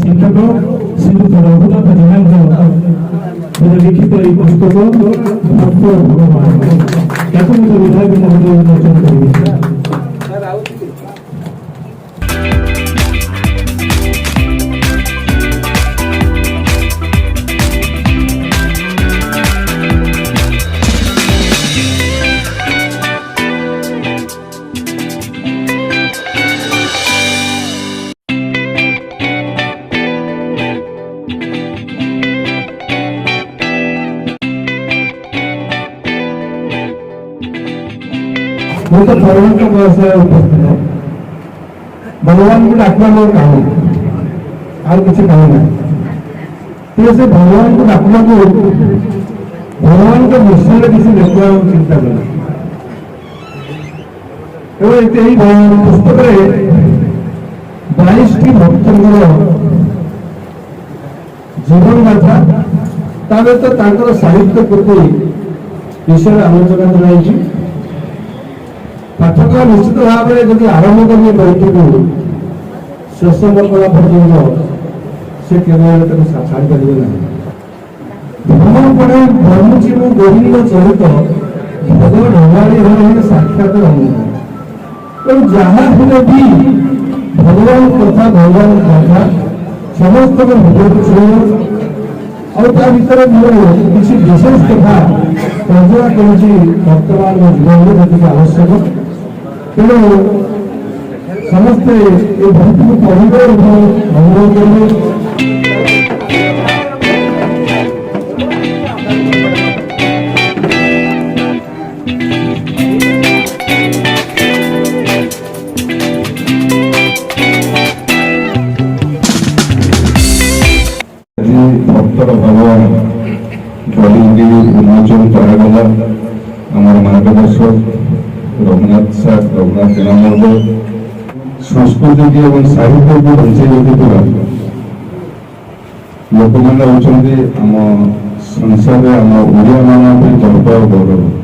चिंतक श्रीयुत रघुनाथ जेना लिखित यह पुस्तक भक्त भगवान विधायक महोदय उन्मोचन करेंगे। वो तो भगवान का बस उपस्थित है, भगवान को डाकना लोग कहा और कुछ कहना तो से भगवान को डाकना को भगवान का मिश्रण किसी देखा चिंता करना पुस्तक 22 भक्त जीवन गाथा तो साहित्य प्रति विषय आलोचना कराई। पाठक निश्चित भाव में जब आरंभ करेंगे बहीटी को शेष कला पर्यटन से केवल छाड़ी पारे ना भ्रमण पड़े ब्रह्मजीव गोविंद चरित भगवान हमारे साक्षात तो जहाँ भी भगवान कथा भगवान कथा समस्त हृदय छुए और भर किसी विशेष कथा तर्जमा कर वर्तमान जीवन में आवश्यक तेणु समस्ते ये बहुत को पढ़े अनुरोध करेंगे। भक्तर भगवान बलि उन्मोचन करागला आम मार्गदर्शक रघुनाथ सार रघुनाथ जेना महोदय संस्कृति और साहित्य को बंचाई रखिथिबा लोक मैंने होचंदी आम संसार आम ओडिया मान गर्व और गौरव।